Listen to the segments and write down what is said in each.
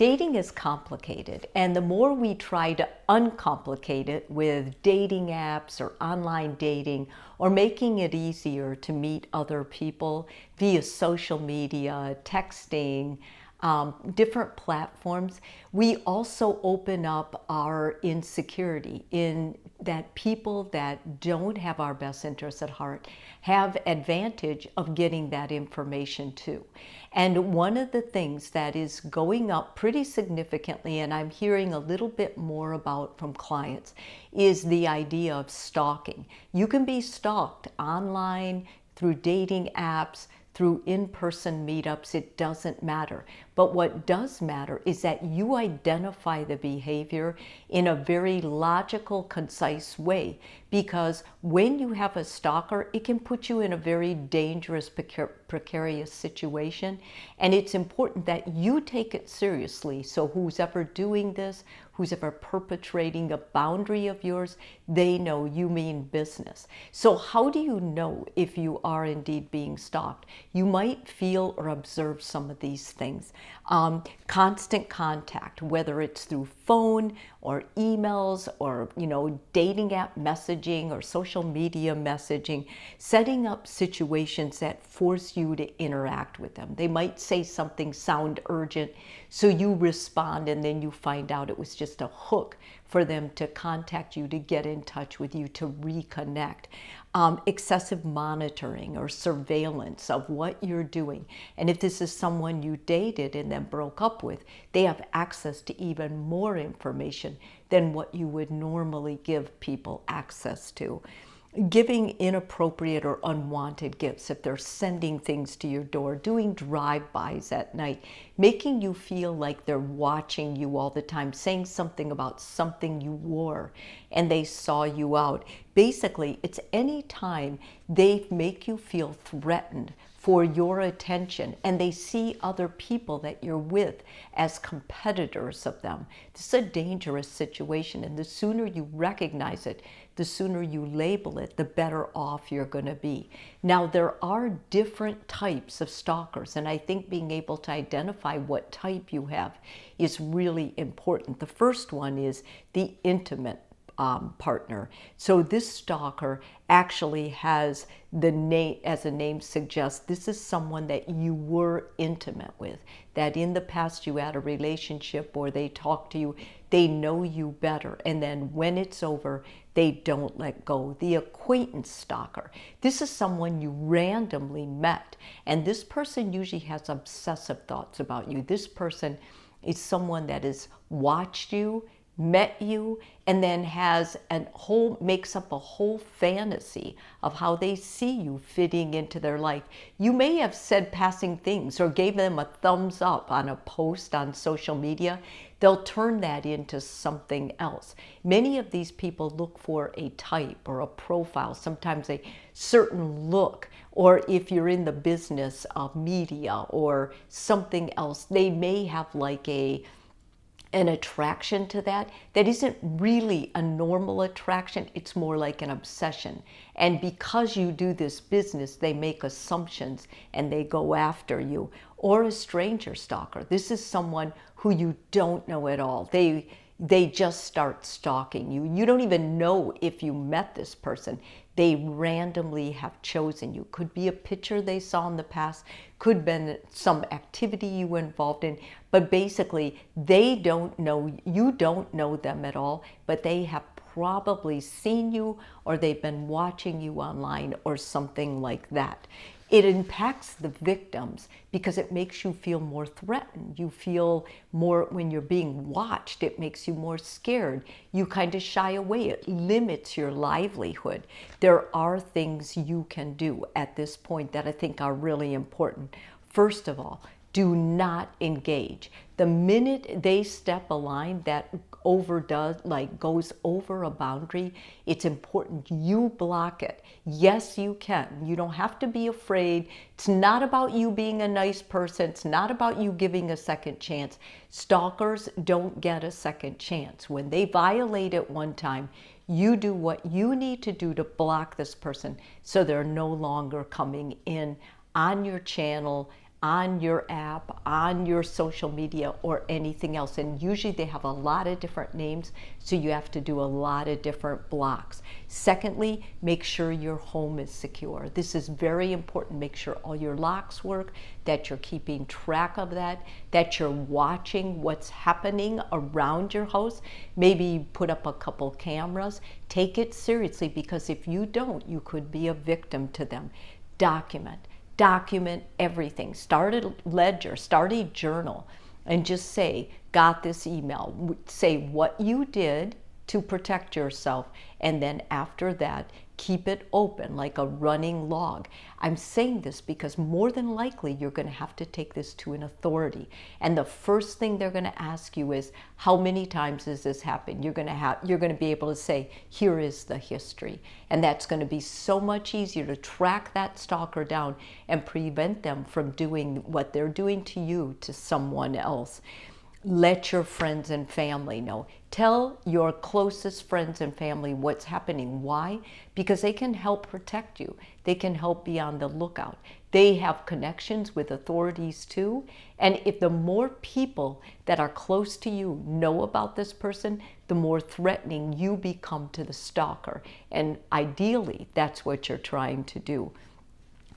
Dating is complicated, and the more we try to uncomplicate it with dating apps or online dating or making it easier to meet other people via social media, texting, different platforms, we also open up our insecurity in that people that don't have our best interests at heart have advantage of getting that information too. And one of the things that is going up pretty significantly, and I'm hearing a little bit more about from clients, is the idea of stalking. You can be stalked online, through dating apps, through in-person meetups, it doesn't matter. But what does matter is that you identify the behavior in a very logical, concise way. Because when you have a stalker, it can put you in a very dangerous, precarious situation. And it's important that you take it seriously. So who's ever doing this, who's ever perpetrating a boundary of yours, they know you mean business. So how do you know if you are indeed being stalked? You might feel or observe some of these things. Constant contact, whether it's through phone or emails or dating app messaging or social media messaging, setting up situations that force you to interact with them. They might say something sound urgent, so you respond, and then you find out it was just a hook for them to contact you, to get in touch with you, to reconnect. Excessive monitoring or surveillance of what you're doing. And if this is someone you dated and then broke up with, they have access to even more information than what you would normally give people access to. Giving inappropriate or unwanted gifts, if they're sending things to your door, doing drive-bys at night, making you feel like they're watching you all the time, saying something about something you wore and they saw you out. Basically, it's any time they make you feel threatened for your attention and they see other people that you're with as competitors of them. This is a dangerous situation, and the sooner you recognize it, the sooner you label it, the better off you're going to be. Now, there are different types of stalkers, and I think being able to identify what type you have is really important. The first one is the intimate partner. So this stalker actually has the name, as the name suggests, this is someone that you were intimate with, that in the past you had a relationship or they talked to you, they know you better, and then when it's over, they don't let go. The acquaintance stalker, this is someone you randomly met, and this person usually has obsessive thoughts about you. This person is someone that has watched you, met you, and then makes up a whole fantasy of how they see you fitting into their life. You may have said passing things or gave them a thumbs up on a post on social media. They'll turn that into something else. Many of these people look for a type or a profile, sometimes a certain look, or if you're in the business of media or something else, they may have like an attraction to that isn't really a normal attraction. It's more like an obsession. And because you do this business, they make assumptions and they go after you. Or a stranger stalker. This is someone who you don't know at all. They just start stalking you. You don't even know if you met this person. They randomly have chosen you. Could be a picture they saw in the past, could have been some activity you were involved in, but basically they don't know, you don't know them at all, but they have probably seen you or they've been watching you online or something like that. It impacts the victims because it makes you feel more threatened. You feel more, when you're being watched, it makes you more scared. You kind of shy away. It limits your livelihood. There are things you can do at this point that I think are really important. First of all, do not engage. The minute they step a line that goes over a boundary, it's important you block it. Yes, you can. You don't have to be afraid. It's not about you being a nice person. It's not about you giving a second chance. Stalkers don't get a second chance. When they violate it one time, you do what you need to do to block this person so they're no longer coming in on your channel, on your app, on your social media, or anything else. And usually they have a lot of different names, so you have to do a lot of different blocks. Secondly, make sure your home is secure. This is very important. Make sure all your locks work, that you're keeping track of that you're watching what's happening around your house. Maybe put up a couple cameras. Take it seriously, because if you don't, you could be a victim to them. Document everything. Start a ledger, start a journal, and just say, got this email. Say what you did to protect yourself, and then after that, keep it open like a running log. I'm saying this because more than likely you're going to have to take this to an authority, and the first thing they're going to ask you is, how many times has this happened? You're going to be able to say, here is the history, and that's going to be so much easier to track that stalker down and prevent them from doing what they're doing to you to someone else. Let your friends and family know. Tell your closest friends and family what's happening. Why? Because they can help protect you. They can help be on the lookout. They have connections with authorities too. And if the more people that are close to you know about this person, the more threatening you become to the stalker. And ideally, that's what you're trying to do.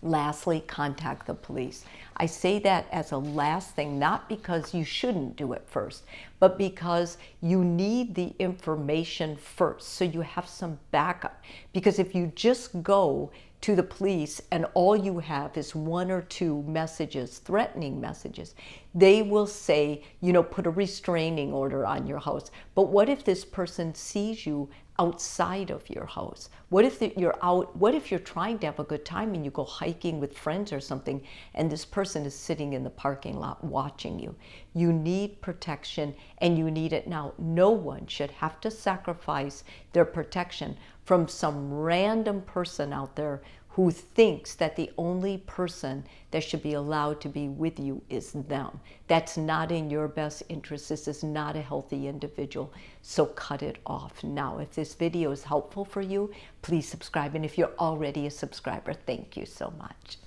Lastly, contact the police. I say that as a last thing, not because you shouldn't do it first, but because you need the information first, so you have some backup. Because if you just go to the police and all you have is one or two messages, threatening messages, they will say, put a restraining order on your house. But what if this person sees you outside of your house? What if you're out? What if you're trying to have a good time and you go hiking with friends or something, and this person is sitting in the parking lot watching you? You need protection, and you need it now. No one should have to sacrifice their protection from some random person out there who thinks that the only person that should be allowed to be with you is them. That's not in your best interest. This is not a healthy individual. So cut it off now. If this video is helpful for you, please subscribe. And if you're already a subscriber, thank you so much.